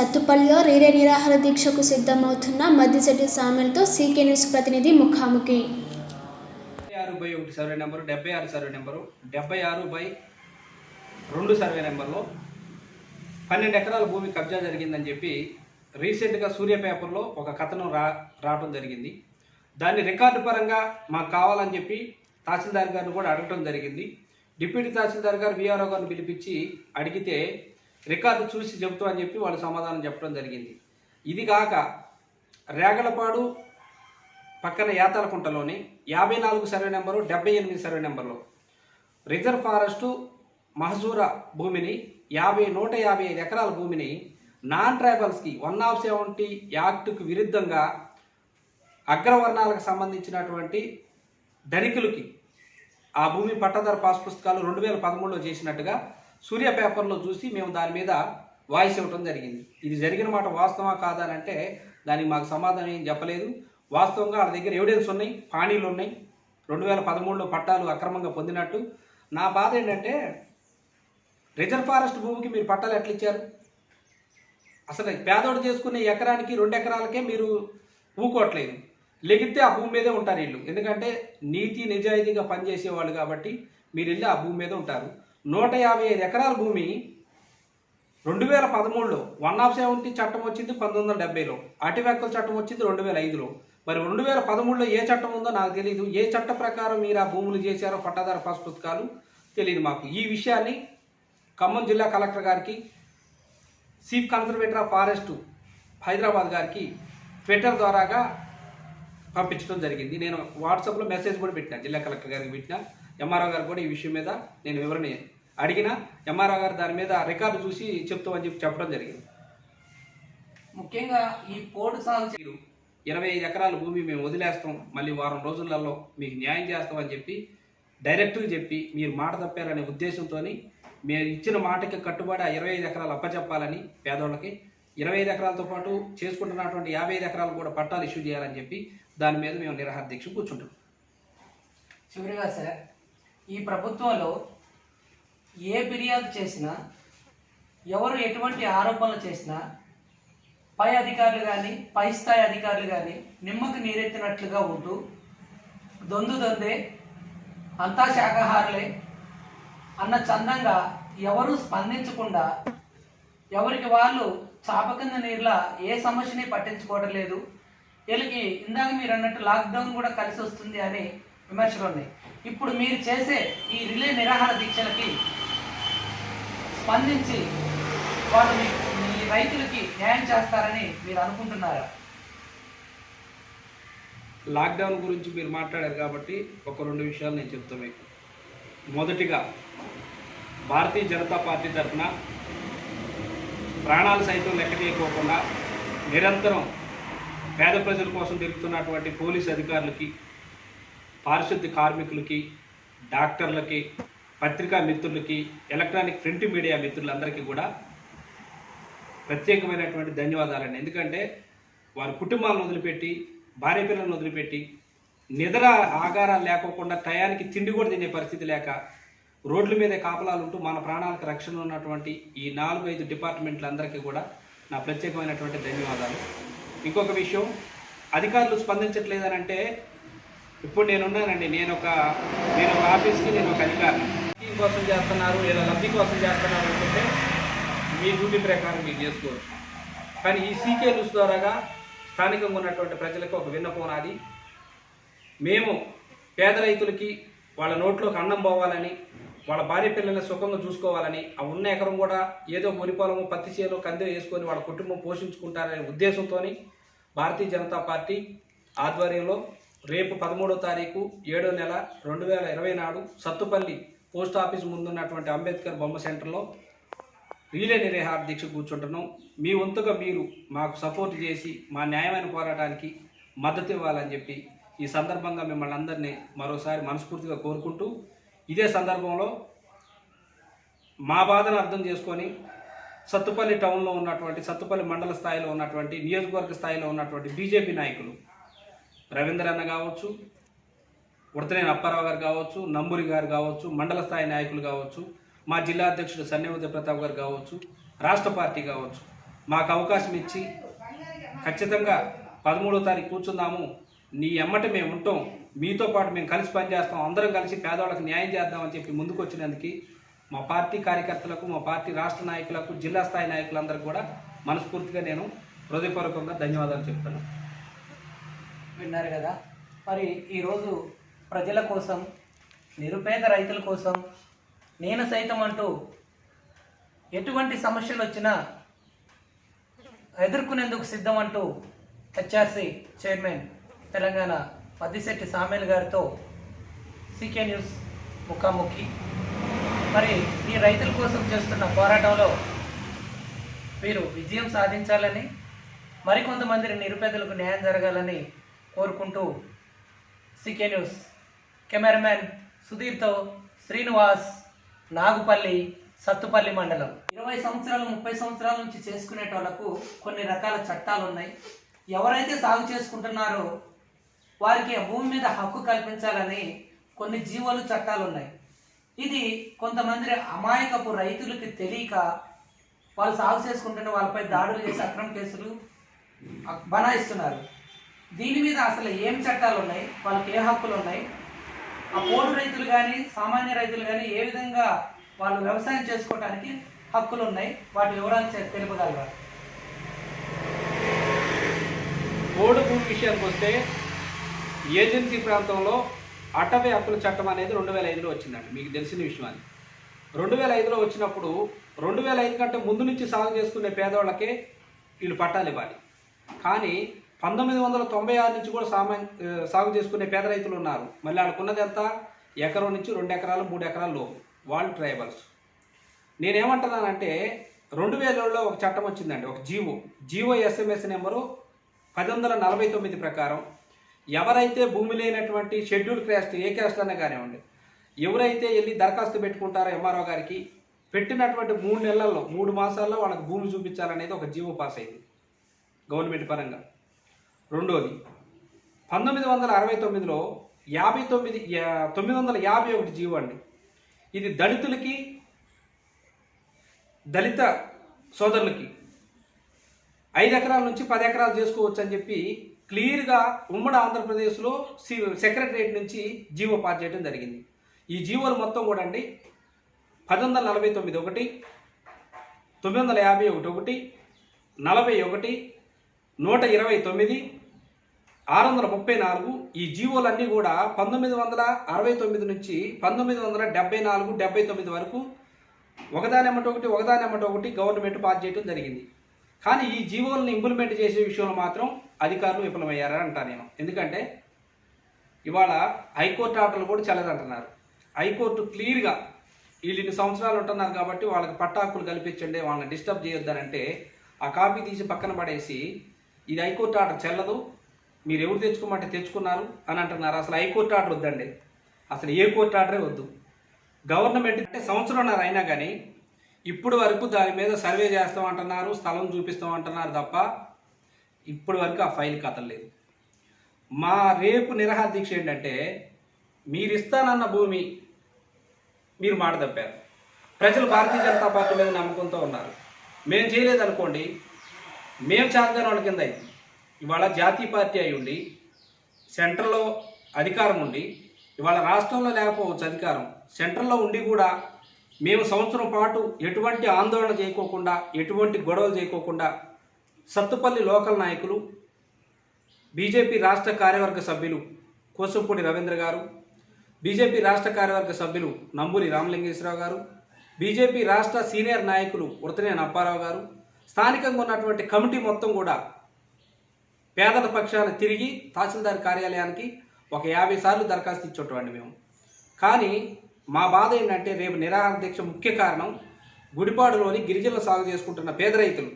సత్తుపల్లిలో రీలే నిరాహార దీక్షకు సిద్ధమవుతున్న మద్దిశెట్టి సామ్యులతో సీకే న్యూస్ ప్రతినిధి ముఖాముఖి. 76/1 survey number, 76 survey number, 76/2 survey నెంబర్లో 12 ఎకరాల భూమి కబ్జా జరిగిందని చెప్పి రీసెంట్గా సూర్య పేపర్లో ఒక కథనం రావడం జరిగింది. దాన్ని రికార్డు పరంగా మాకు కావాలని చెప్పి తహసీల్దార్ గారిని కూడా అడగటం జరిగింది. డిప్యూటీ తహసీల్దార్ గారు విఆర్ఓ గారిని పిలిపించి అడిగితే రికార్డు చూసి చెబుతామని చెప్పి వాళ్ళు సమాధానం చెప్పడం జరిగింది. ఇది కాక రేగలపాడు పక్కన యాతలకుంటలోని 54 సర్వే నెంబరు, 78 సర్వే నెంబర్లో రిజర్వ్ ఫారెస్టు మహజూరా భూమిని 155 ఎకరాల భూమిని నాన్ ట్రైబల్స్కి 170 యాక్ట్కు విరుద్ధంగా అగ్రవర్ణాలకు సంబంధించినటువంటి ధనికులకి ఆ భూమి పట్టాదారు పాస్ పుస్తకాలు 2013లో చేసినట్టుగా సూర్య పేపర్లో చూసి మేము దాని మీద వాయిస్ ఇవ్వటం జరిగింది. ఇది జరిగిన మాట వాస్తవా కాదా అని అంటే దానికి మాకు సమాధానం ఏం చెప్పలేదు. వాస్తవంగా వాళ్ళ దగ్గర ఎవిడెన్స్ ఉన్నాయి, పానీలు ఉన్నాయి, 2013లో పట్టాలు అక్రమంగా పొందినట్టు. నా బాధ ఏంటంటే రిజర్వ్ ఫారెస్ట్ భూమికి మీరు పట్టాలు ఎట్లా ఇచ్చారు? అసలు పేదోడు చేసుకునే ఎకరానికి 2 ఎకరాలకే మీరు ఊకోవట్లేదు. లెగితే ఆ భూమి మీదే ఉంటారు వీళ్ళు. ఎందుకంటే నీతి నిజాయితీగా పనిచేసేవాళ్ళు కాబట్టి మీరు వెళ్ళి ఆ భూమి మీద ఉంటారు. 155 ఎకరాల భూమి 2013లో 170 చట్టం వచ్చింది 1970లో, అటవీ హక్కుల చట్టం వచ్చింది 2005లో. మరి 2013లో ఏ చట్టం ఉందో నాకు తెలియదు. ఏ చట్ట ప్రకారం మీరు ఆ భూములు చేశారో పట్టాదారు పాస్ పుస్తకాలు తెలియదు మాకు. ఈ విషయాన్ని ఖమ్మం జిల్లా కలెక్టర్ గారికి, chief conservator of forest Hyderabad గారికి ట్విట్టర్ ద్వారాగా పంపించడం జరిగింది. నేను వాట్సాప్లో మెసేజ్ కూడా పెట్టినా, జిల్లా కలెక్టర్ గారికి పెట్టినా, ఎంఆర్ఓ గారు కూడా ఈ విషయం మీద నేను వివరణ అడిగిన. ఎంఆర్ఓ గారు దాని మీద రికార్డు చూసి చెప్తామని చెప్పి చెప్పడం జరిగింది. ముఖ్యంగా ఈ పోడు సాగు 25 ఎకరాల భూమి మేము వదిలేస్తాం, మళ్ళీ వారం రోజులలో మీకు న్యాయం చేస్తామని చెప్పి డైరెక్ట్గా చెప్పి మీరు మాట తప్పారనే ఉద్దేశంతో మేము ఇచ్చిన మాటకి కట్టుబడి ఆ 25 ఎకరాలు అప్పచెప్పాలని పేదోళ్ళకి, 25 ఎకరాలతో పాటు చేసుకుంటున్నటువంటి 55 ఎకరాలు కూడా పట్టాలు ఇష్యూ చేయాలని చెప్పి దాని మీద మేము నిరాహార దీక్ష కూర్చుంటాం. చివరిగా సార్, ఈ ప్రభుత్వంలో ఏ ఫిర్యాదు చేసినా, ఎవరు ఎటువంటి ఆరోపణలు చేసినా పై అధికారులు కానీ, పై స్థాయి అధికారులు కానీ నిమ్మకు నీరెత్తినట్లుగా ఉంటూ దొందే అంతా శాకాహారులే అన్న చందంగా ఎవరూ స్పందించకుండా ఎవరికి వాళ్ళు చాప కింద నీరులా ఏ సమస్యని పట్టించుకోవడం లేదు. వీళ్ళకి ఇందాక మీరు అన్నట్టు లాక్డౌన్ కూడా కలిసి వస్తుంది అని విమర్శలు ఉన్నాయి. ఇప్పుడు మీరు చేసే ఈ రిలే నిరాహార దీక్షలకి స్పందించి వాళ్ళు మీ రైతులకి న్యాయం చేస్తారని మీరు అనుకుంటున్నారా? లాక్డౌన్ గురించి మీరు మాట్లాడారు కాబట్టి ఒక 2 విషయాలు నేను చెప్తాను మీకు. మొదటిగా భారతీయ జనతా పార్టీ తరఫున ప్రాణాలు సైతం లెక్క చేయకోకుండా నిరంతరం పేద ప్రజల కోసం తిరుగుతున్నటువంటి పోలీసు అధికారులకి, పారిశుద్ధ్య కార్మికులకి, డాక్టర్లకి, పత్రికా మిత్రులకి, ఎలక్ట్రానిక్ ప్రింట్ మీడియా మిత్రులందరికీ కూడా ప్రత్యేకమైనటువంటి ధన్యవాదాలండి. ఎందుకంటే వారి కుటుంబాలను వదిలిపెట్టి, భార్య పిల్లలను వదిలిపెట్టి, నిద్ర ఆగారాలు లేకోకుండా టయానికి తిండి కూడా తినే పరిస్థితి లేక రోడ్ల మీదే కాపలాలు ఉంటూ మన ప్రాణాలకు రక్షణ ఉన్నటువంటి ఈ 4-5 డిపార్ట్మెంట్లందరికీ కూడా నా ప్రత్యేకమైనటువంటి ధన్యవాదాలు. ఇంకొక విషయం, అధికారులు స్పందించట్లేదని అంటే ఇప్పుడు నేనున్నానండి, నేను ఒక ఆఫీస్కి నేను ఒక అధికారిని. లబ్ధి కోసం చేస్తున్నారు లేదా లబ్ధి కోసం చేస్తున్నారు అనుకుంటే మీ డ్యూటీ ప్రకారం మీరు చేసుకోవచ్చు. కానీ ఈ సీకే న్యూస్ ద్వారాగా స్థానికంగా ఉన్నటువంటి ప్రజలకు ఒక విన్నపం నాది. మేము పేద రైతులకి వాళ్ళ నోట్లోకి అన్నం పోవాలని, వాళ్ళ భార్య పిల్లల్ని సుఖంగా చూసుకోవాలని, ఆ ఉన్న ఎకరం కూడా ఏదో వరి పొలము, పత్తి చేను, కంది వేసుకొని వాళ్ళ కుటుంబం పోషించుకుంటారనే ఉద్దేశంతో భారతీయ జనతా పార్టీ ఆధ్వర్యంలో రేపు 13వ తారీఖు 7వ నెల 2020 నాడు సత్తుపల్లి పోస్ట్ ఆఫీస్ ముందున్నటువంటి అంబేద్కర్ బొమ్మ సెంటర్లో రీలే నిరాహార దీక్ష కూర్చుంటున్నాం. మీ వంతుగా మీరు మాకు సపోర్ట్ చేసి మా న్యాయమైన పోరాటానికి మద్దతు ఇవ్వాలని చెప్పి ఈ సందర్భంగా మిమ్మల్ని అందరినీ మరోసారి మనస్ఫూర్తిగా కోరుకుంటూ, ఇదే సందర్భంలో మా బాధను అర్థం చేసుకొని సత్తుపల్లి టౌన్లో ఉన్నటువంటి, సత్తుపల్లి మండల స్థాయిలో ఉన్నటువంటి, నియోజకవర్గ స్థాయిలో ఉన్నటువంటి బీజేపీ నాయకులు రవీంద్ర అన్న కావచ్చు, ఉడతనేని అప్పారావు గారు కావచ్చు, నంబూరి గారు కావచ్చు, మండల స్థాయి నాయకులు కావచ్చు, మా జిల్లా అధ్యక్షుడు సన్నివతి ప్రతాప్ గారు కావచ్చు, రాష్ట్ర పార్టీ కావచ్చు, మాకు అవకాశం ఇచ్చి ఖచ్చితంగా 13వ తారీఖు కూర్చుందాము, నీ ఎమ్మట మేము ఉంటాం, మీతో పాటు మేము కలిసి పనిచేస్తాం, అందరం కలిసి పేదవాళ్ళకి న్యాయం చేద్దామని చెప్పి ముందుకు వచ్చినందుకు మా పార్టీ కార్యకర్తలకు, మా పార్టీ రాష్ట్ర నాయకులకు, జిల్లా స్థాయి నాయకులందరికీ కూడా మనస్ఫూర్తిగా నేను హృదయపూర్వకంగా ధన్యవాదాలు చెప్తాను. విన్నారు కదా, మరి ఈరోజు ప్రజల కోసం, నిరుపేద రైతుల కోసం నేను సైతం అంటూ ఎటువంటి సమస్యలు వచ్చినా ఎదుర్కొనేందుకు సిద్ధం అంటూ హెచ్ఆర్సీ చైర్మన్ తెలంగాణ మద్దిశెట్టి సామేల్ గారితో సీకే న్యూస్ ముఖాముఖి. మరి ఈ రైతుల కోసం చేస్తున్న పోరాటంలో వీరు విజయం సాధించాలని, మరికొంతమంది నిరుపేదలకు న్యాయం జరగాలని కోరుకుంటూ సీకే న్యూస్ కెమెరామ్యాన్ సుధీర్తో శ్రీనివాస్, నాగుపల్లి, సత్తుపల్లి మండలం. 20 సంవత్సరాలు 30 సంవత్సరాల నుంచి చేసుకునేటోళ్లకు కొన్ని రకాల చట్టాలు ఉన్నాయి. ఎవరైతే సాగు చేసుకుంటున్నారో వారికి ఆ భూమి మీద హక్కు కల్పించాలని కొన్ని జీవోలు, చట్టాలు ఉన్నాయి. ఇది కొంతమంది అమాయకపు రైతులకి తెలియక వాళ్ళు సాగు చేసుకుంటున్న వాళ్ళపై దాడులు చేసి అక్రమ కేసులు బనాయిస్తున్నారు. దీని మీద అసలు ఏం చట్టాలు ఉన్నాయి, వాళ్ళకి ఏ హక్కులు ఉన్నాయి, ఆ పోడు రైతులు కానీ సామాన్య రైతులు కానీ ఏ విధంగా వాళ్ళు వ్యవసాయం చేసుకోవడానికి హక్కులు ఉన్నాయి, వాటి వివరాలు తెలుపగలరా? పోడు భూమి విషయానికి వస్తే ఏజెన్సీ ప్రాంతంలో అటవీ హక్కుల చట్టం అనేది 2005లో వచ్చిందండి. మీకు తెలిసిన విషయం అది. 2005లో వచ్చినప్పుడు 2005 కంటే ముందు నుంచి సాగు చేసుకునే పేదవాళ్ళకే వీళ్ళు పట్టాలు ఇవ్వాలి. కానీ 1996 నుంచి కూడా సాగు చేసుకునే పేద రైతులు ఉన్నారు. మళ్ళీ వాళ్ళకున్నది ఎంత? ఎకరం నుంచి 2 ఎకరాలు 3 ఎకరాల లోపు. వాళ్ళు ట్రైబల్స్. నేనేమంటున్నానంటే 2007లో ఒక చట్టం వచ్చిందండి, ఒక జీవో ఎస్ఎంఎస్ నెంబరు 1049 ప్రకారం ఎవరైతే భూమి లేనటువంటి షెడ్యూల్ క్యాస్ట్, ఏ క్యాస్ట్ అన్నా కానివ్వండి, ఎవరైతే వెళ్ళి దరఖాస్తు పెట్టుకుంటారో ఎంఆర్ఓ గారికి, పెట్టినటువంటి 3 నెలల్లో 3 మాసాల్లో వాళ్ళకి భూమి చూపించాలనేది ఒక జీవో పాస్ అయింది గవర్నమెంట్ పరంగా. రెండోది 1969లో 951 జీవో అండి. ఇది దళితులకి, దళిత సోదరులకి 5 ఎకరాల నుంచి 10 ఎకరాలు చేసుకోవచ్చు అని చెప్పి క్లియర్గా ఉమ్మడి ఆంధ్రప్రదేశ్లో సెక్రటరియట్ నుంచి జీవో పాస్ చేయడం జరిగింది. ఈ జీవోలు మొత్తం కూడా అండి 1149 ఒకటి, 951 ఒకటి, 41, 129, 634 ఈ జీవోలన్నీ కూడా 1969 నుంచి 1974, 79 వరకు ఒకదానెమ్మటి ఒకటి గవర్నమెంట్ పాస్ చేయడం జరిగింది. కానీ ఈ జీవోలను ఇంప్లిమెంట్ చేసే విషయంలో మాత్రం అధికారులు విఫలమయ్యారని అంటాను నేను. ఎందుకంటే ఇవాళ హైకోర్టు ఆర్డర్లు కూడా చెల్లదంటున్నారు. హైకోర్టు క్లియర్గా వీళ్ళు ఇన్ని సంవత్సరాలు ఉంటున్నారు కాబట్టి వాళ్ళకి పట్టా హక్కులు కల్పించండి, వాళ్ళని డిస్టర్బ్ చేయొద్దనంటే ఆ కాపీ తీసి పక్కన పడేసి ఇది హైకోర్టు ఆర్డర్ చెల్లదు, మీరు ఎవరు తెచ్చుకోమంటే తెచ్చుకున్నారు అని అంటున్నారు. అసలు హైకోర్టు ఆర్డర్ వద్దండి, అసలు ఏ కోర్టు ఆర్డరే వద్దు. గవర్నమెంట్ అంటే సంవత్సరంన్నర అయినా కానీ ఇప్పుడు వరకు దాని మీద సర్వే చేస్తామంటున్నారు, స్థలం చూపిస్తామంటున్నారు తప్ప ఇప్పటి వరకు ఆ ఫైల్ కథలేదు. మా రేపు నిరాహార దీక్ష ఏంటంటే మీరు ఇస్తానన్న భూమి మీరు మాట తప్పారు. ప్రజలు భారతీయ జనతా పార్టీ మీద నమ్మకంతో ఉన్నారు. మేము చేయలేదనుకోండి, మేము చేతగాని వాళ్ళ కింద అయింది. ఇవాళ జాతీయ పార్టీ అయి ఉండి సెంట్రల్లో అధికారం ఉండి, ఇవాళ రాష్ట్రంలో లేకపోవచ్చు అధికారం, సెంట్రల్లో ఉండి కూడా మేము సంవత్సరం పాటు ఎటువంటి ఆందోళన చేయకోకుండా, ఎటువంటి గొడవలు చేయకోకుండా సత్తుపల్లి లోకల్ నాయకులు, బీజేపీ రాష్ట్ర కార్యవర్గ సభ్యులు కోసంపూడి రవీంద్ర గారు, బీజేపీ రాష్ట్ర కార్యవర్గ సభ్యులు నంబూరి రామలింగేశ్వరరావు గారు, బీజేపీ రాష్ట్ర సీనియర్ నాయకులు ఉడతనేని అప్పారావు గారు, స్థానికంగా ఉన్నటువంటి కమిటీ మొత్తం కూడా పేదల పక్షాన తిరిగి తహసీల్దార్ కార్యాలయానికి ఒక 50 సార్లు దరఖాస్తు ఇచ్చేటండి మేము. కానీ మా బాధ ఏంటంటే రేపు నిరాహార దీక్ష ముఖ్య కారణం గుడిపాడులోని గిరిజనులు సాగు చేసుకుంటున్న పేద రైతులు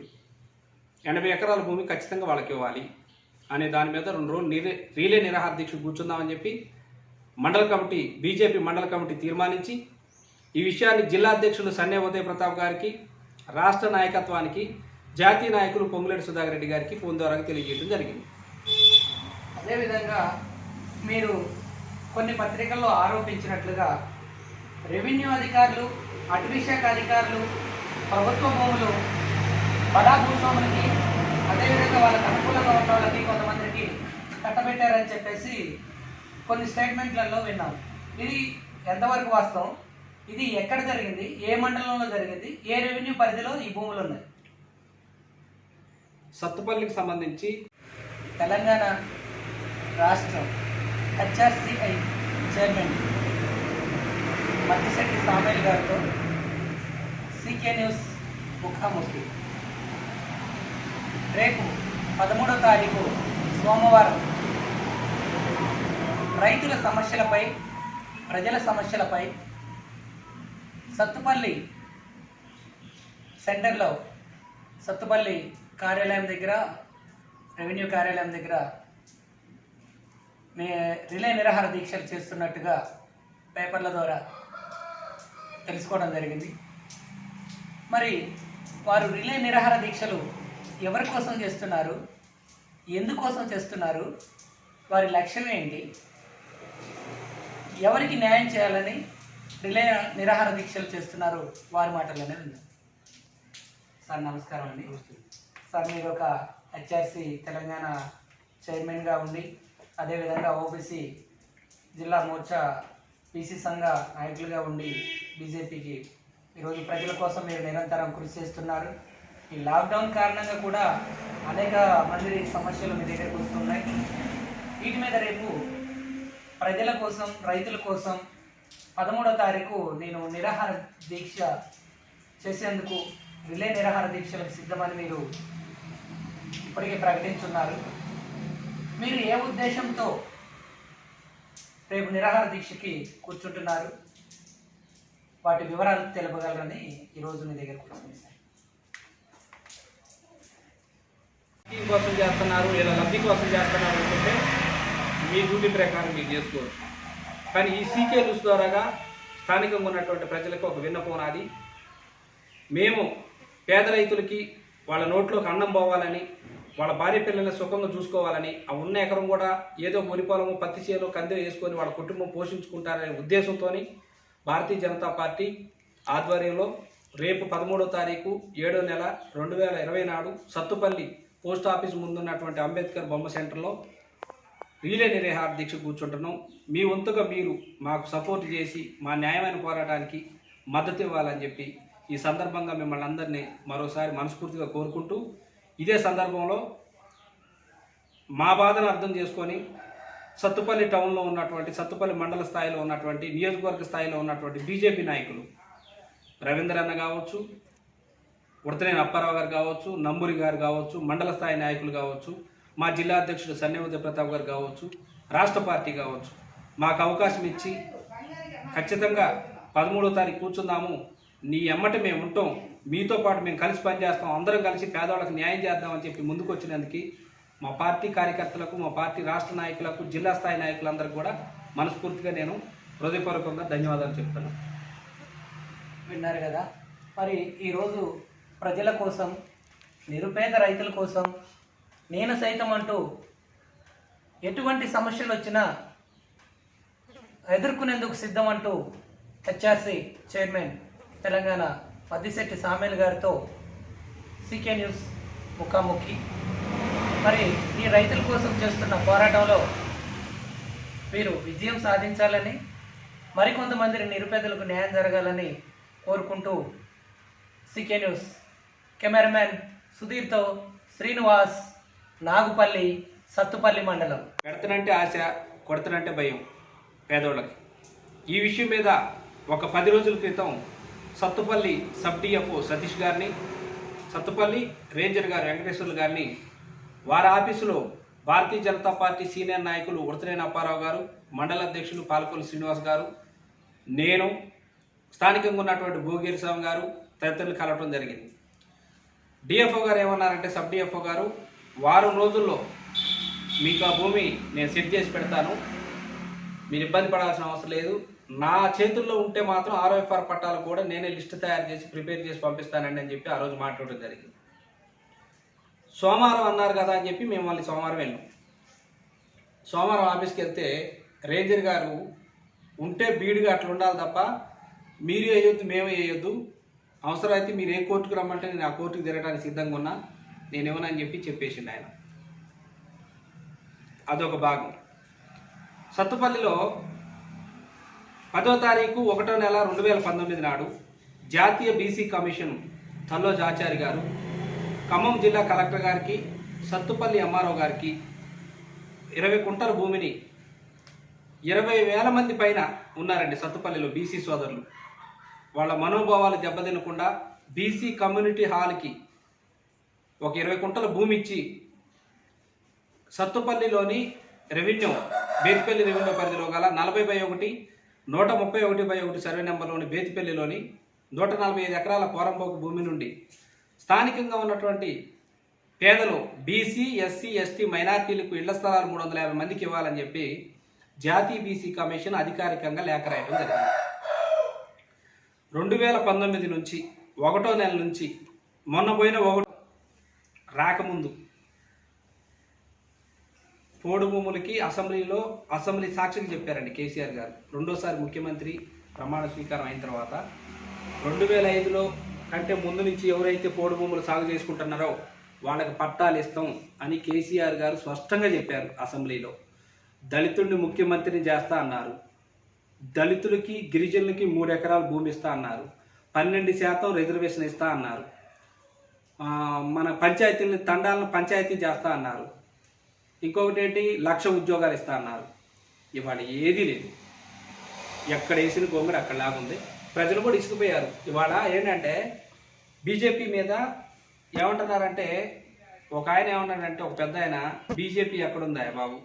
80 ఎకరాల భూమి ఖచ్చితంగా వాళ్ళకి ఇవ్వాలి అనే దాని మీద 2 రోజులు రీలే నిరాహార దీక్ష కూర్చుందామని చెప్పి మండల కమిటీ, బీజేపీ మండల కమిటీ తీర్మానించి ఈ విషయాన్ని జిల్లా అధ్యక్షులు సన్నే ఉదయ ప్రతాప్ గారికి, రాష్ట్ర నాయకత్వానికి, జాతీయ నాయకులు పొంగులేటి సుధాకర్ రెడ్డి గారికి ఫోన్ ద్వారా తెలియజేయడం జరిగింది. అదేవిధంగా మీరు కొన్ని పత్రికల్లో ఆరోపించినట్లుగా రెవెన్యూ అధికారులు, అటవీ శాఖ అధికారులు ప్రభుత్వ భూములు బడా భూస్వాములకి అదేవిధంగా వాళ్ళకి అనుకూలంగా ఉన్న వాళ్ళకి కొంతమందికి కట్టబెట్టారని చెప్పేసి కొన్ని స్టేట్మెంట్లలో విన్నాం. ఇది ఎంతవరకు వాస్తవం? ఇది ఎక్కడ జరిగింది? ఏ మండలంలో జరిగింది? ఏ రెవెన్యూ పరిధిలో ఈ భూములు ఉన్నాయి? సత్తుపల్లికి సంబంధించి తెలంగాణ రాష్ట్రం హెచ్ఆర్సిఐ చైర్మన్ మద్దిశెట్టి సామేల్ గారితో సీకే న్యూస్ ముఖాముఖి రేపు 13వ తారీఖు సోమవారం రైతుల సమస్యలపై, ప్రజల సమస్యలపై సత్తుపల్లి సెంటర్లో, సత్తుపల్లి కార్యాలయం దగ్గర, రెవెన్యూ కార్యాలయం దగ్గర రిలే నిరాహార దీక్షలు చేస్తున్నట్టుగా పేపర్ల ద్వారా తెలుసుకోవడం జరిగింది. మరి వారు రిలే నిరాహార దీక్షలు ఎవరి కోసం చేస్తున్నారు, ఎందుకోసం చేస్తున్నారు, వారి లక్ష్యం ఏంటి, ఎవరికి న్యాయం చేయాలని రిలే నిరాహార దీక్షలు చేస్తున్నారు, వారి మాటల్లోనే విందాం. సార్ నమస్కారం అండి. సార్ మీరు ఒక హెచ్ఆర్సి తెలంగాణ చైర్మన్గా ఉండి అదేవిధంగా ఓబీసీ జిల్లా మోర్చా బీసీ సంఘ నాయకులుగా ఉండి బీజేపీకి ఈరోజు ప్రజల కోసం మీరు నిరంతరం కృషి చేస్తున్నారు. ఈ లాక్డౌన్ కారణంగా కూడా అనేక మంది సమస్యలు మీ దగ్గరకు వస్తున్నాయి. వీటి మీద రేపు ప్రజల కోసం, రైతుల కోసం 13వ తారీఖు నేను నిరాహార దీక్ష చేసేందుకు రిలే నిరాహార దీక్షలకు సిద్ధమని మీరు ఇప్పటికే ప్రకటించున్నారు. మీరు ఏ ఉద్దేశంతో రేపు నిరాహార దీక్షకి కూర్చుంటున్నారు, వాటి వివరాలు తెలుపగలరని ఈరోజు మీ దగ్గరకు వచ్చింది సార్. లబ్ధి కోసం చేస్తున్నారు లేదా లబ్ధి కోసం చేస్తున్నారు అనుకుంటే మీ డ్యూటీ ప్రకారం మీరు చేసుకోవచ్చు. కానీ ఈ సీకే న్యూస్ ద్వారాగా స్థానికంగా ఉన్నటువంటి ప్రజలకు ఒక విన్నపోనాది. మేము పేద రైతులకి వాళ్ళ నోట్లోకి అన్నం పోవాలని, వాళ్ళ భార్య పిల్లల్ని సుఖంగా చూసుకోవాలని, ఆ ఉన్న ఎకరం కూడా ఏదో వరి పొలము, పత్తి చేను, కంది వేసుకొని వాళ్ళ కుటుంబం పోషించుకుంటారనే ఉద్దేశంతో భారతీయ జనతా పార్టీ ఆధ్వర్యంలో రేపు 13వ తారీఖు 7వ నెల 2020 నాడు సత్తుపల్లి పోస్ట్ ఆఫీస్ ముందున్నటువంటి అంబేద్కర్ బొమ్మ సెంటర్లో రీలే నిరాహార దీక్ష కూర్చుంటున్నాం. మీ వంతుగా మీరు మాకు సపోర్ట్ చేసి మా న్యాయమైన పోరాటానికి మద్దతు ఇవ్వాలని చెప్పి ఈ సందర్భంగా మిమ్మల్ని అందరినీ మరోసారి మనస్ఫూర్తిగా కోరుకుంటూ, ఇదే సందర్భంలో మా బాధను అర్థం చేసుకొని సత్తుపల్లి టౌన్లో ఉన్నటువంటి, సత్తుపల్లి మండల స్థాయిలో ఉన్నటువంటి, నియోజకవర్గ స్థాయిలో ఉన్నటువంటి బీజేపీ నాయకులు రవీందర్ అన్న కావచ్చు, ఉడతనేని అప్పారావు గారు కావచ్చు, నంబూరి గారు కావచ్చు, మండల స్థాయి నాయకులు కావచ్చు, మా జిల్లా అధ్యక్షుడు సన్నివుద్ద ప్రతాప్ గారు కావచ్చు, రాష్ట్ర పార్టీ కావచ్చు, మాకు అవకాశం ఇచ్చి ఖచ్చితంగా 13వ తారీఖు కూర్చుందాము, నీ ఎమ్మట మేము ఉంటాం, మీతో పాటు మేము కలిసి పనిచేస్తాం, అందరం కలిసి పేదవాళ్ళకి న్యాయం చేద్దామని చెప్పి ముందుకు వచ్చినందుకు మా పార్టీ కార్యకర్తలకు, మా పార్టీ రాష్ట్ర నాయకులకు, జిల్లా స్థాయి నాయకులందరికీ కూడా మనస్ఫూర్తిగా నేను హృదయపూర్వకంగా ధన్యవాదాలు చెప్తున్నాను. విన్నారు కదా, మరి ఈరోజు ప్రజల కోసం, నిరుపేద రైతుల కోసం, నేను సైతం అంటూ ఎటువంటి సమస్యలు వచ్చినా ఎదుర్కొనేందుకు సిద్ధం అంటూ హెచ్ఆర్సి చైర్మన్ తెలంగాణ మద్దిశెట్టి సామేల్ గారితో సీకే న్యూస్ ముఖాముఖి. మరి ఈ రైతుల కోసం చేస్తున్న పోరాటంలో వీరు విజయం సాధించాలని, మరికొంతమంది నిరుపేదలకు న్యాయం జరగాలని కోరుకుంటూ సీకే న్యూస్ కెమెరామెన్ సుధీర్తో శ్రీనివాస్, నాగుపల్లి, సత్తుపల్లి మండలం. పెడతనంటే ఆశ, కొడతనంటే భయం పేదోళ్ళకి. ఈ విషయం మీద ఒక 10 రోజుల క్రితం సత్తుపల్లి సబ్ డిఎఫ్ఓ సతీష్ గారిని, సత్తుపల్లి రేంజర్ గారు వెంకటేశ్వర్లు గారిని వారి ఆఫీసులో భారతీయ జనతా పార్టీ సీనియర్ నాయకులు ఉడతనేని అప్పారావు గారు, మండల అధ్యక్షులు పాలకొల్లు శ్రీనివాస్ గారు, నేను, స్థానికంగా ఉన్నటువంటి భోగేరి స్వామి గారు తదితరులు కలవటం జరిగింది. డిఎఫ్ఓ గారు ఏమన్నారంటే, సబ్ డిఎఫ్ఓ గారు, వారం రోజుల్లో మీకు ఆ భూమి నేను సెట్ చేసి పెడతాను, మీరు ఇబ్బంది పడాల్సిన అవసరం లేదు, నా చేతుల్లో ఉంటే మాత్రం ఆర్ఓఎఫ్ఆర్ పట్టాలు కూడా నేనే లిస్ట్ తయారు చేసి ప్రిపేర్ చేసి పంపిస్తానండి అని చెప్పి ఆ రోజు మాట్లాడడం జరిగింది. సోమవారం అన్నారు కదా అని చెప్పి మేము మళ్ళీ సోమవారం వెళ్ళాం. సోమవారం ఆఫీస్కి వెళ్తే రేంజర్ గారు ఉంటే బీడుగా అట్లా ఉండాలి తప్ప మీరు వేయొద్దు, మేము వేయొద్దు, అవసరమైతే మీరు ఏ కోర్టుకు రమ్మంటే నేను ఆ కోర్టుకు తిరగడానికి సిద్ధంగా ఉన్నా, నేనేమన్నా అని చెప్పేసిండు ఆయన. అదొక భాగం. సత్తుపల్లిలో 10వ తారీఖు 1వ నెల 2019 నాడు జాతీయ బీసీ కమిషన్ తల్లోజు ఆచారి గారు ఖమ్మం జిల్లా కలెక్టర్ గారికి, సత్తుపల్లి ఎంఆర్ఓ గారికి 20 కుంటల భూమిని 20,000 మంది పైన ఉన్నారండి సత్తుపల్లిలో బీసీ సోదరులు. వాళ్ళ మనోభావాలు దెబ్బతినకుండా బీసీ కమ్యూనిటీ హాల్కి ఒక 20 కుంటల భూమి ఇచ్చి సత్తుపల్లిలోని రెవెన్యూ బేతిపల్లి రెవెన్యూ పరిధిలో గల 40/1, 131/1 సర్వే నెంబర్లోని బేతిపల్లిలోని 145 ఎకరాల కోరంబోకు భూమి నుండి స్థానికంగా ఉన్నటువంటి పేదలు బీసీ, ఎస్సీ, ఎస్టీ మైనార్టీలకు ఇళ్ల స్థలాలు 350 మందికి ఇవ్వాలని చెప్పి జాతీయ బీసీ కమిషన్ అధికారికంగా లేఖ రాయడం జరిగింది. 2019 నుంచి 1వ నెల నుంచి మొన్న పోయిన 1 రాకముందు పోడు భూములకి అసెంబ్లీ సాక్షికి చెప్పారండి కేసీఆర్ గారు. రెండోసారి ముఖ్యమంత్రి ప్రమాణ స్వీకారం అయిన తర్వాత 2005లో కంటే ముందు నుంచి ఎవరైతే పోడు భూములు సాగు చేసుకుంటున్నారో వాళ్ళకి పట్టాలు ఇస్తాం అని కేసీఆర్ గారు స్పష్టంగా చెప్పారు అసెంబ్లీలో. దళితుడిని ముఖ్యమంత్రిని చేస్తా అన్నారు. దళితులకి, గిరిజనులకి 3 ఎకరాల భూమి ఇస్తా అన్నారు. 12% రిజర్వేషన్ ఇస్తా అన్నారు. మన పంచాయతీని తండాలను పంచాయతీ చేస్తా అన్నారు. ఇంకొకటి ఏంటి, 1,00,000 ఉద్యోగాలు ఇస్తా అన్నారు. ఇవాళ ఏదీ లేదు. ఎక్కడ వేసిన గొంగడు అక్కడ లాగుంది. ప్రజలు కూడా ఇసుకుపోయారు. ఇవాళ ఏంటంటే బీజేపీ మీద ఏమంటున్నారంటే, ఒక ఆయన ఏమన్నాడంటే, ఒక పెద్ద ఆయన బీజేపీ ఎక్కడుందా బాబు,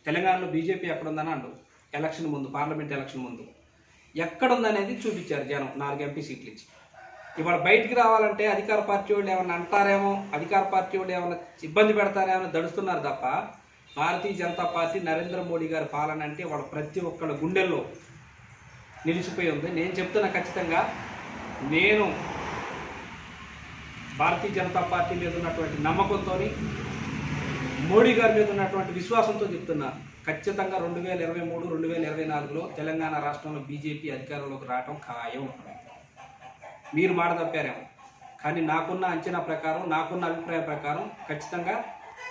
తెలంగాణలో బీజేపీ ఎక్కడుందని అండు. ఎలక్షన్ ముందు, పార్లమెంట్ ఎలక్షన్ ముందు ఎక్కడుందనేది చూపించారు జనం 4 ఎంపీ సీట్లు ఇచ్చి. ఇవాళ బయటికి రావాలంటే అధికార పార్టీ వాళ్ళు ఏమన్నా అంటారేమో, అధికార పార్టీ వాళ్ళు ఏమన్నా ఇబ్బంది పెడతారేమో దడుస్తున్నారు తప్ప భారతీయ జనతా పార్టీ నరేంద్ర మోడీ గారి పాలన అంటే వాళ్ళ ప్రతి ఒక్కళ్ళ గుండెల్లో నిలిచిపోయి ఉంది. నేను చెప్తున్నా ఖచ్చితంగా, నేను భారతీయ జనతా పార్టీ మీద ఉన్నటువంటి నమ్మకంతో, మోడీ గారి మీద ఉన్నటువంటి విశ్వాసంతో చెప్తున్నా, ఖచ్చితంగా 2023, 2024లో తెలంగాణ రాష్ట్రంలో బీజేపీ అధికారంలోకి రావడం ఖాయం. మీరు మాట తప్పారేమో, కానీ నాకున్న అంచనా ప్రకారం, నాకున్న అభిప్రాయం ప్రకారం ఖచ్చితంగా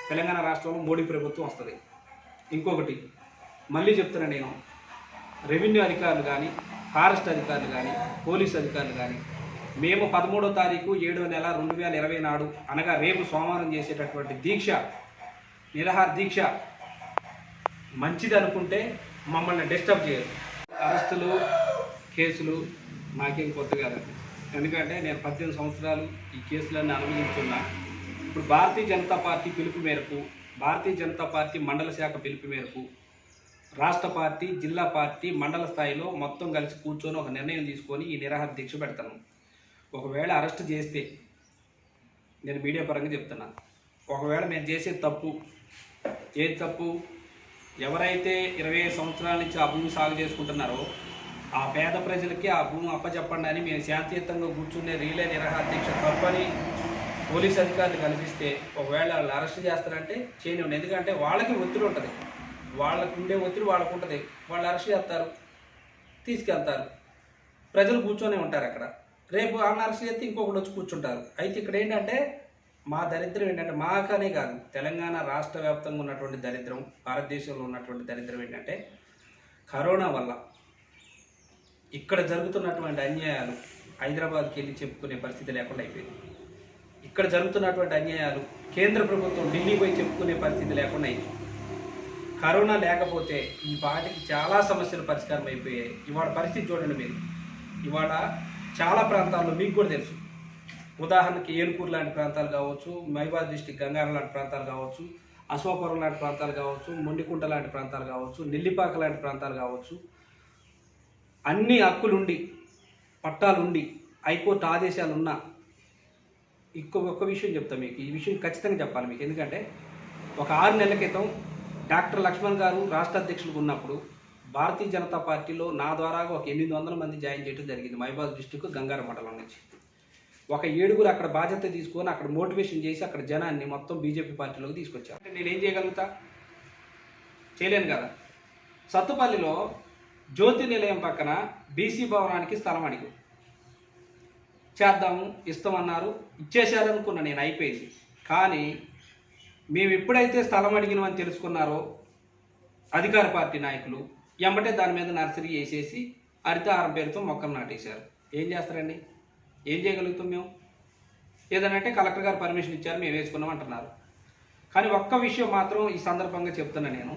తెలంగాణ రాష్ట్రంలో మోడీ ప్రభుత్వం వస్తుంది. ఇంకొకటి మళ్ళీ చెప్తున్నా, నేను రెవెన్యూ అధికారులు కానీ, ఫారెస్ట్ అధికారులు కానీ, పోలీస్ అధికారులు కానీ, మేము 13వ తారీఖు 7వ నెల 2020 నాడు అనగా రేపు సోమవారం చేసేటటువంటి దీక్ష, నిరాహార దీక్ష మంచిది అనుకుంటే మమ్మల్ని డిస్టర్బ్ చేయరు. అరెస్టులు, కేసులు నాకేం కొత్త కాదండి. ఎందుకంటే నేను 18 సంవత్సరాలు ఈ కేసులన్నీ అనుభవిస్తున్నా. ఇప్పుడు భారతీయ జనతా పార్టీ పిలుపు మేరకు, భారతీయ జనతా పార్టీ మండల శాఖ పిలుపు మేరకు రాష్ట్ర పార్టీ, జిల్లా పార్టీ, మండల స్థాయిలో మొత్తం కలిసి కూర్చొని ఒక నిర్ణయం తీసుకొని ఈ నిరాహార దీక్ష పెడతాను. ఒకవేళ అరెస్ట్ చేస్తే, నేను మీడియా పరంగా చెప్తున్నా, ఒకవేళ మేము చేసే తప్పు, ఏది తప్పు, ఎవరైతే 25 సంవత్సరాల నుంచి ఆ భూమి సాగు చేసుకుంటున్నారో ఆ పేద ప్రజలకి ఆ భూమి అప్పచెప్పండి అని మేము శాంతియుతంగా కూర్చునే రీలే నిరాహార దీక్ష తప్పని పోలీస్ అధికారులు కనిపిస్తే, ఒకవేళ వాళ్ళు అరెస్ట్ చేస్తారంటే చేయనివ్వండి. ఎందుకంటే వాళ్ళకి ఒత్తిడి ఉంటుంది, వాళ్ళకు ఉండే ఒత్తిడి వాళ్ళకు ఉంటుంది. వాళ్ళు అరెస్ట్ చేస్తారు, తీసుకెళ్తారు, ప్రజలు కూర్చొని ఉంటారు అక్కడ. రేపు ఆ అరెస్ట్ చేస్తే ఇంకొకటి వచ్చి కూర్చుంటారు. అయితే ఇక్కడ ఏంటంటే మా దరిద్రం ఏంటంటే, మాకనే కాదు తెలంగాణ రాష్ట్ర వ్యాప్తంగా ఉన్నటువంటి దరిద్రం, భారతదేశంలో ఉన్నటువంటి దరిద్రం ఏంటంటే, కరోనా వల్ల ఇక్కడ జరుగుతున్నటువంటి అన్యాయాలు హైదరాబాద్కి వెళ్ళి చెప్పుకునే పరిస్థితి లేకుండా అయిపోయింది. ఇక్కడ జరుగుతున్నటువంటి అన్యాయాలు కేంద్ర ప్రభుత్వం ఢిల్లీ పోయి చెప్పుకునే పరిస్థితి లేకుండా అయింది. కరోనా లేకపోతే ఈ పాటికి చాలా సమస్యలు పరిష్కారం అయిపోయాయి. ఇవాళ పరిస్థితి చూడండి మీరు. ఇవాళ చాలా ప్రాంతాల్లో మీకు కూడా తెలుసు, ఉదాహరణకి ఏనుకూరు లాంటి ప్రాంతాలు కావచ్చు, మైబాద్ డిస్టిక్ గంగారం లాంటి ప్రాంతాలు కావచ్చు, అశ్వాపురం లాంటి ప్రాంతాలు కావచ్చు, మొండికుంట లాంటి ప్రాంతాలు కావచ్చు, నెల్లిపాక లాంటి ప్రాంతాలు కావచ్చు, అన్ని హక్కులుండి, పట్టాలుండి, హైకోర్టు ఆదేశాలు ఉన్నా, ఒక్క విషయం చెప్తాను మీకు. ఈ విషయం ఖచ్చితంగా చెప్పాలి మీకు. ఎందుకంటే ఒక 6 నెలల క్రితం డాక్టర్ లక్ష్మణ్ గారు రాష్ట్ర అధ్యక్షులుగా ఉన్నప్పుడు భారతీయ జనతా పార్టీలో నా ద్వారాగా ఒక 800 మంది జాయిన్ చేయడం జరిగింది. మైబాద్ డిస్టిక్ గంగారం మండలం నుంచి ఒక 7గురు అక్కడ బాధ్యత తీసుకొని అక్కడ మోటివేషన్ చేసి అక్కడ జనాన్ని మొత్తం బీజేపీ పార్టీలోకి తీసుకొచ్చారు. అంటే నేనేం చేయగలుగుతా? చేయలేను కదా. సత్తుపల్లిలో జ్యోతి నిలయం పక్కన బీసీ భవనానికి స్థలం అడిగాం. చేద్దాము ఇస్తామన్నారు, ఇచ్చేశారనుకున్నా నేను, అయిపోయింది. కానీ మేము ఎప్పుడైతే స్థలం అడిగినామని తెలుసుకున్నారో అధికార పార్టీ నాయకులు ఎంబటే దాని మీద నర్సరీ వేసేసి హరితహారం పేరుతో మొక్కలు నాటేశారు. ఏం చేస్తారండి? ఏం చేయగలుగుతాం మేము? ఏదనంటే కలెక్టర్ గారు పర్మిషన్ ఇచ్చారు, మేము వేసుకున్నాం అంటున్నారు. కానీ ఒక్క విషయం మాత్రం ఈ సందర్భంగా చెప్తున్నా నేను,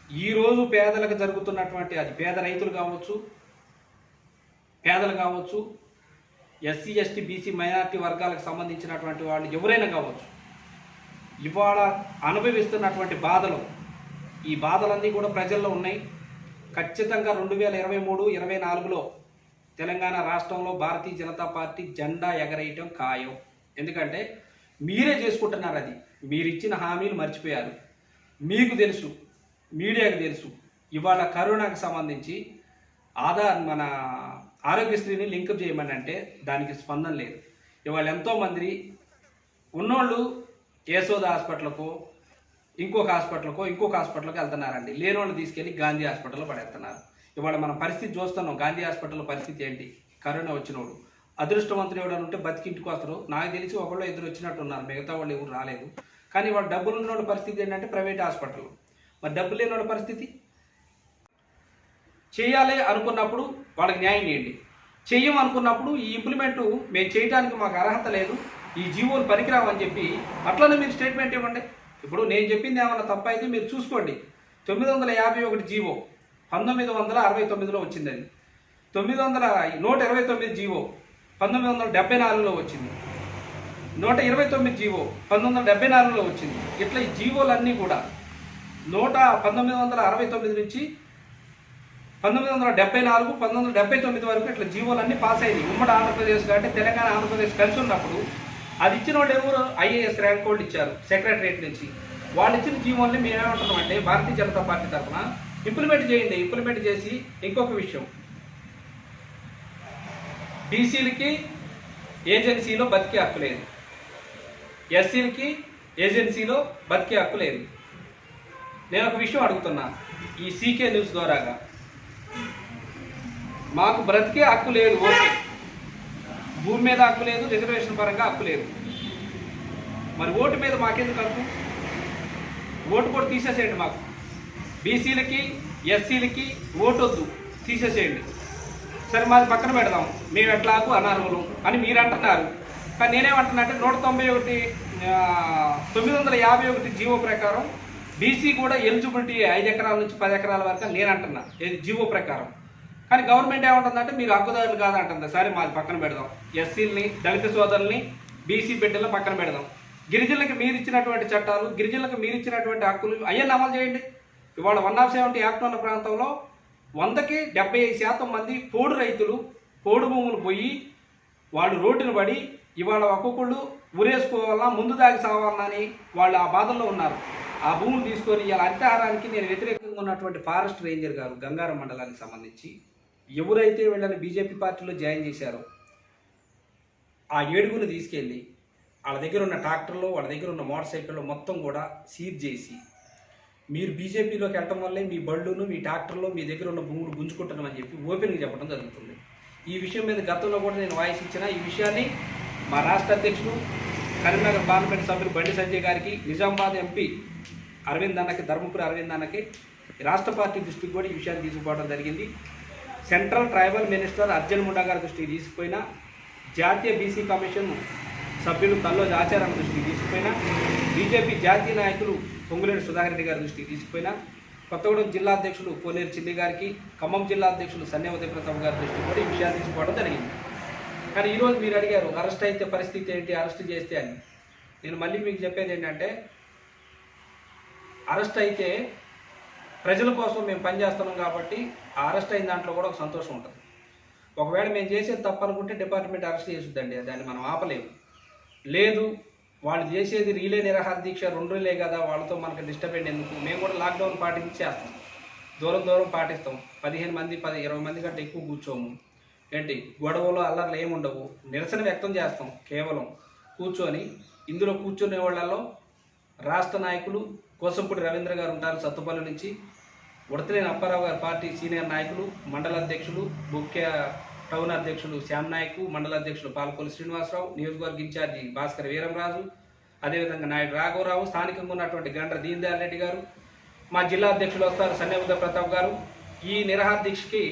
ఈరోజు పేదలకు జరుగుతున్నటువంటి, అది పేద రైతులు కావచ్చు, పేదలు కావచ్చు, ఎస్సీ ఎస్టీ బీసీ మైనారిటీ వర్గాలకు సంబంధించినటువంటి వాళ్ళు ఎవరైనా కావచ్చు, ఇవాళ అనుభవిస్తున్నటువంటి బాధలు, ఈ బాధలన్నీ కూడా ప్రజల్లో ఉన్నాయి. ఖచ్చితంగా 2023-24లో తెలంగాణ రాష్ట్రంలో భారతీయ జనతా పార్టీ జెండా ఎగరేయటం ఖాయం. ఎందుకంటే మీరే చేసుకుంటున్నారు, అది మీరు ఇచ్చిన హామీలు మర్చిపోయారు. మీకు తెలుసు, మీడియాకు తెలుసు, ఇవాళ కరోనాకు సంబంధించి మన ఆరోగ్యశ్రీని లింకప్ చేయమని అంటే దానికి స్పందన లేదు. ఇవాళ ఎంతోమంది ఉన్నోళ్ళు యశోద హాస్పిటల్కో ఇంకొక హాస్పిటల్కి వెళ్తున్నారండి. లేనోళ్ళు తీసుకెళ్ళి గాంధీ హాస్పిటల్లో పడేస్తున్నారు. ఇవాళ మనం పరిస్థితి చూస్తున్నాం. గాంధీ హాస్పిటల్లో పరిస్థితి ఏంటి? కరోనా వచ్చినోడు అదృష్టవంతులు ఎవడని ఉంటే బతికింటికి వస్తారు. నాకు తెలిసి ఒకళ్ళు ఇద్దరు వచ్చినట్టు ఉన్నారు, మిగతా వాళ్ళు ఎవరు రాలేదు. కానీ వాళ్ళ డబ్బులు ఉన్న వాళ్ళ పరిస్థితి ఏంటంటే ప్రైవేట్ హాస్పిటల్. మరి డబ్బులు లేని వాళ్ళ పరిస్థితి? చేయాలి అనుకున్నప్పుడు వాళ్ళకి న్యాయం చేయండి, చెయ్యం అనుకున్నప్పుడు ఈ ఇంప్లిమెంటు మేము చేయడానికి మాకు అర్హత లేదు, ఈ జీవోలు పనికిరావని చెప్పి అట్లనే మీరు స్టేట్మెంట్ ఇవ్వండి. ఇప్పుడు నేను చెప్పింది ఏమన్నా తప్ప అయితే మీరు చూసుకోండి. 951 జీవో 1969లో వచ్చింది. అది 129 జీవో 1974లో వచ్చింది. 129 జీవో 1974లో వచ్చింది. ఇట్లా ఈ జీవోలన్నీ కూడా 1969 నుంచి 1974, 1979 వరకు ఇట్లా జీవోలన్నీ పాస్ అయ్యాయి. ఉమ్మడి ఆంధ్రప్రదేశ్ అంటే తెలంగాణ ఆంధ్రప్రదేశ్ కలిసి ఉన్నప్పుడు అది ఇచ్చిన వాళ్ళు ఎవరు? IAS ర్యాంక్ వాళ్ళు ఇచ్చారు సెక్రటరేట్ నుంచి. వాళ్ళు ఇచ్చిన జీవోల్ని మేమేమంటున్నాం అంటే భారతీయ జనతా పార్టీ తరఫున ఇంప్లిమెంట్ చేయండి. ఇంప్లిమెంట్ చేసి ఇంకొక విషయం, బీసీలకి ఏజెన్సీలో బతికే హక్కు లేదు, ఎస్సీలకి ఏజెన్సీలో బతికే హక్కు లేదు. నేను ఒక విషయం అడుగుతున్నా ఈ CK న్యూస్ ద్వారాగా, మాకు బ్రతికే హక్కు లేదు, ఓకే, భూమి మీద హక్కు లేదు, రిజర్వేషన్ పరంగా హక్కు లేదు, మరి ఓటు మీద మాకెందుకు హక్కు? ఓటు కూడా తీసేసేయండి. మాకు బీసీలకి ఎస్సీలకి ఓటు వద్దు, తీసేసేయండి. సరే మాది పక్కన పెడదాం, మేము ఎట్లాగూ అనర్హులు అని మీరు అంటున్నారు. కానీ నేనేమంటున్నా అంటే 951 జీవో ప్రకారం బీసీ కూడా ఎలిజిబిలిటీ 5 ఎకరాల నుంచి 10 ఎకరాల వరకు నేను అంటున్నా, ఇది జీవో ప్రకారం. కానీ గవర్నమెంట్ ఏమంటుందంటే మీరు హక్కుదారులు కాదంటుంది. సరే మాది పక్కన పెడదాం, ఎస్సీలని దళిత సోదరుల్ని బీసీ బిడ్డలను పక్కన పెడదాం. గిరిజనులకు మీరు ఇచ్చినటువంటి చట్టాలు, గిరిజనులకు మీరు ఇచ్చినటువంటి హక్కులు అవన్నీ అమలు చేయండి. ఇవాళ 170 యాక్ట్ ఉన్న ప్రాంతంలో 100కి 75% మంది పోడు రైతులు పోడు భూములు పోయి వాళ్ళు రోడ్డును పడి ఇవాళ ఒక్కొక్కళ్ళు ఉరేసుకోవాలన్నా ముందు దాగి సావాలన్నా అని వాళ్ళు ఆ బాధల్లో ఉన్నారు. ఆ భూములు తీసుకొని ఇలా హరితహారానికి నేను వ్యతిరేకంగా ఉన్నటువంటి ఫారెస్ట్ రేంజర్ గారు గంగారం మండలానికి సంబంధించి ఎవరైతే వీళ్ళని బీజేపీ పార్టీలో జాయిన్ చేశారో ఆ 7గురిని తీసుకెళ్ళి వాళ్ళ దగ్గర ఉన్న ట్రాక్టర్లు, వాళ్ళ దగ్గర ఉన్న మోటార్ సైకిళ్ళు మొత్తం కూడా సీజ్ చేసి, మీరు బీజేపీలోకి వెళ్ళటం వల్లే మీ బళ్ళును మీ ట్రాక్టర్లు మీ దగ్గర ఉన్న భూములు గుంజుకుంటున్నామని చెప్పి ఓపెన్గా చెప్పడం జరుగుతుంది. ఈ విషయం మీద గతంలో కూడా నేను వాయిస్ ఇచ్చిన. ఈ విషయాన్ని మా రాష్ట్ర అధ్యక్షుడు కరీంనగర్ పార్లమెంట్ సభ్యులు బండి సంజయ్ గారికి, నిజామాబాద్ ఎంపీ అరవింద్ అన్నకి, ధర్మపురి అరవింద్ అన్నకి, రాష్ట్ర పార్టీ దృష్టికి కూడా ఈ విషయాన్ని తీసుకుపోవడం జరిగింది. Central tribal minister Arjun Munda గారి దృష్టికి తీసుకుపోయినా, జాతీయ బీసీ కమిషన్ సభ్యులు కల్లోజు ఆచార్య దృష్టికి తీసుకుపోయినా, బీజేపీ జాతీయ నాయకులు పొంగులేటి సుధాకర్ రెడ్డి గారి దృష్టికి తీసుకుపోయినా, కొత్తగూడెం జిల్లా అధ్యక్షుడు కోనేరు చిన్ని గారికి, ఖమ్మం జిల్లా అధ్యక్షుడు సన్నే ఉదయప్రతాప్ గారి దృష్టికి కూడా ఈ విషయాన్ని తీసుకోవడం జరిగింది. కానీ ఈరోజు మీరు అడిగారు అరెస్ట్ అయితే పరిస్థితి ఏంటి, అరెస్ట్ చేస్తే అని. నేను మళ్ళీ మీకు చెప్పేది ఏంటంటే, అరెస్ట్ అయితే ప్రజల కోసం మేము పనిచేస్తున్నాం కాబట్టి ఆ అరెస్ట్ అయిన దాంట్లో కూడా ఒక సంతోషం ఉంటుంది. ఒకవేళ మేము చేసేది తప్పనుకుంటే డిపార్ట్మెంట్ అరెస్ట్ చేస్తుందండి, దాన్ని మనం ఆపలేము. లేదు వాళ్ళు చేసేది రీలే నిరాహార దీక్ష 2 రీలే కదా, వాళ్ళతో మనకు డిస్టర్బ్ అయ్యింది ఎందుకు, మేము కూడా లాక్డౌన్ పాటించి చేస్తాం, దూరం పాటిస్తాం. 15 మంది 20 మంది కంటే ఎక్కువ కూర్చోము. ఏంటి గొడవలు అల్లర్లు ఏముండవు, నిరసన వ్యక్తం చేస్తాం. కేవలం కూర్చొని ఇందులో కూర్చునే వాళ్ళలో రాష్ట్ర నాయకులు కోసంపూడి రవీంద్ర గారు ఉంటారు సత్తుపల్లి నుంచి, ఉడతలేని అప్పారావు గారు పార్టీ సీనియర్ నాయకులు, మండల అధ్యక్షులు, ముఖ్య టౌన్ అధ్యక్షులు శ్యామ్ నాయక్, మండల అధ్యక్షులు పాలకొల్లు శ్రీనివాసరావు, నియోజకవర్గ ఇన్ఛార్జి భాస్కర్ వీరంరాజు, అదేవిధంగా నాయుడు రాఘవరావు, స్థానికంగా ఉన్నటువంటి గండ్ర దీన్ దయాల్ రెడ్డి గారు, మా జిల్లా అధ్యక్షులు వస్తారు సన్యబుద్ధ ప్రతాప్ గారు. ఈ నిరాహార దీక్షకి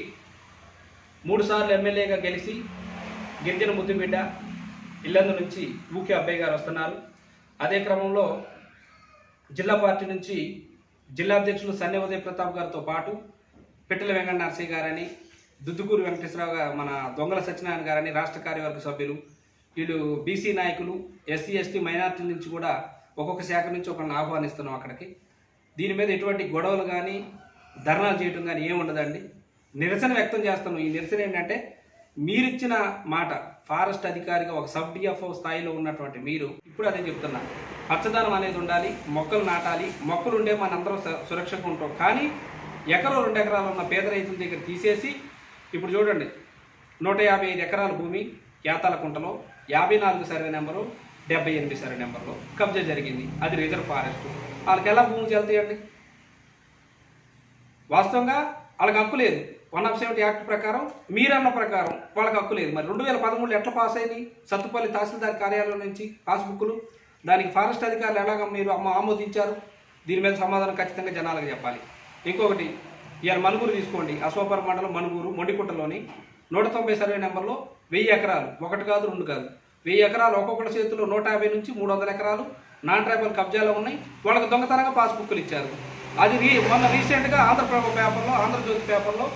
3 సార్లు ఎమ్మెల్యేగా గెలిచి గిరిజన ముద్దుబిడ్డ ఇల్లందు నుంచి ఊకే అబ్బాయి గారు వస్తున్నారు. అదే క్రమంలో జిల్లా పార్టీ నుంచి జిల్లా అధ్యక్షులు సన్యబుద్ధ ప్రతాప్ గారితో పాటు పిట్టల వెంకట నరసయ్య గారని, దుద్దుకూరు వెంకటేశ్వరరావు గారు, మన దొంగల సత్యనారాయణ గారని రాష్ట్ర కార్యవర్గ సభ్యులు, వీళ్ళు బీసీ నాయకులు, ఎస్సీ ఎస్టీ మైనార్టీల నుంచి కూడా ఒక్కొక్క శాఖ నుంచి ఒకరిని ఆహ్వానిస్తున్నాం అక్కడికి. దీని మీద ఎటువంటి గొడవలు కానీ ధర్నాలు చేయడం కానీ ఏమి ఉండదండి. నిరసన వ్యక్తం చేస్తున్నాం. ఈ నిరసన ఏంటంటే మీరిచ్చిన మాట, ఫారెస్ట్ అధికారిగా ఒక సబ్ డిఎఫ్ఓ స్థాయిలో ఉన్నటువంటి మీరు ఇప్పుడు అదే చెప్తున్నా, పచ్చదనం అనేది ఉండాలి, మొక్కలు నాటాలి, మొక్కలు ఉండే మనందరం సురక్షగా ఉంటాం. కానీ ఎకరో 2 ఎకరాలు ఉన్న పేద రైతుల దగ్గర తీసేసి ఇప్పుడు చూడండి 155 ఎకరాల భూమి యాతాలకుంటలో 54 సర్వే నెంబరు 78 సర్వే నెంబర్లో కబ్జా జరిగింది. అది రిజర్వ్ ఫారెస్ట్. వాళ్ళకి ఎలా భూములు చెల్తాయండి? వాస్తవంగా వాళ్ళకి హక్కు లేదు. 170 యాక్ట్ ప్రకారం మీరన్న ప్రకారం వాళ్ళకి హక్కు లేదు. మరి 2013 ఎట్లా పాస్ అయినాయి సత్తుపల్లి తహసీల్దార్ కార్యాలయం నుంచి పాస్బుక్లు? దానికి ఫారెస్ట్ అధికారులు ఎలాగ మీరు ఆమోదించారు? దీని మీద సమాధానం ఖచ్చితంగా జనాలకు చెప్పాలి. ఇంకొకటి, ఇవాళ మనుగురు తీసుకోండి, అశ్వాపురం మండలం మనుగురు మొండికుంటలోని 190 సర్వే నెంబర్లో 1000 ఎకరాలు, 1 కాదు 2 కాదు, 1000 ఎకరాలు ఒక్కొక్కటి చేతిలో 150 నుంచి 300 ఎకరాలు నాన్ ట్రైబల్ కబ్జాలో ఉన్నాయి. వాళ్ళకి దొంగతనంగా పాస్బుక్లు ఇచ్చారు. అది మొన్న రీసెంట్గా ఆంధ్రప్రభ పేపర్లో, ఆంధ్రజ్యోతి పేపర్లో,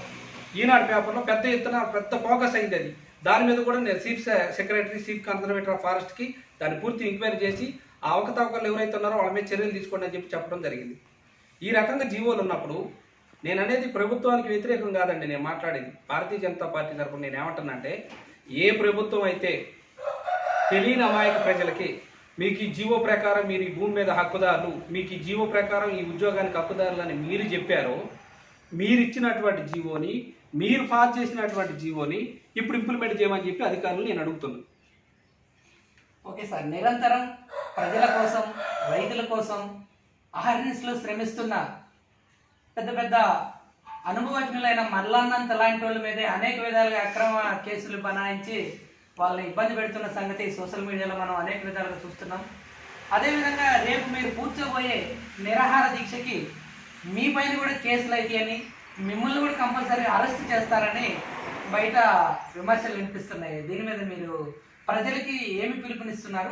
ఈనాడు పేపర్లో పెద్ద ఫోకస్ అయింది. అది దాని మీద కూడా నేను chief secretary, chief conservator of ఫారెస్ట్కి దాన్ని పూర్తి ఎంక్వైరీ చేసి ఆ అవకతవకలు ఎవరైతే ఉన్నారో వాళ్ళ మీద చర్యలు తీసుకోండి అని చెప్పడం జరిగింది. ఈ రకంగా జీవోలు ఉన్నప్పుడు నేను అనేది ప్రభుత్వానికి వ్యతిరేకం కాదండి. నేను మాట్లాడేది భారతీయ జనతా పార్టీ తరఫున. నేను ఏమంటున్నానంటే, ఏ ప్రభుత్వం అయితే తెలియని అమాయక ప్రజలకి మీకు ఈ జీవో ప్రకారం మీరు ఈ భూమి మీద హక్కుదారులు, మీకు ఈ జీవో ప్రకారం ఈ ఉద్యోగానికి హక్కుదారులు అని మీరు చెప్పారో, మీరు ఇచ్చినటువంటి జీవోని, మీరు పాస్ చేసినటువంటి జీవోని ఇప్పుడు ఇంప్లిమెంట్ చేయమని చెప్పి అధికారులు నేను అడుగుతున్నాను. ఓకే సార్, నిరంతరం ప్రజల కోసం, రైతుల కోసం అహర్నిశలు శ్రమిస్తున్న పెద్ద పెద్ద అనుభవజ్ఞులైన మల్లాన్నంత లాంటి వాళ్ళ మీదే అనేక విధాలుగా అక్రమ కేసులు బనాయించి వాళ్ళని ఇబ్బంది పెడుతున్న సంగతి సోషల్ మీడియాలో మనం అనేక విధాలుగా చూస్తున్నాం. అదేవిధంగా రేపు మీరు కూర్చోబోయే నిరాహార దీక్షకి మీ పైన కూడా కేసులు అవుతాయని, మిమ్మల్ని కూడా కంపల్సరీ అరెస్ట్ చేస్తారని బయట విమర్శలు వినిపిస్తున్నాయి. దీని మీద మీరు ప్రజలకి ఏమి పిలుపునిస్తున్నారు?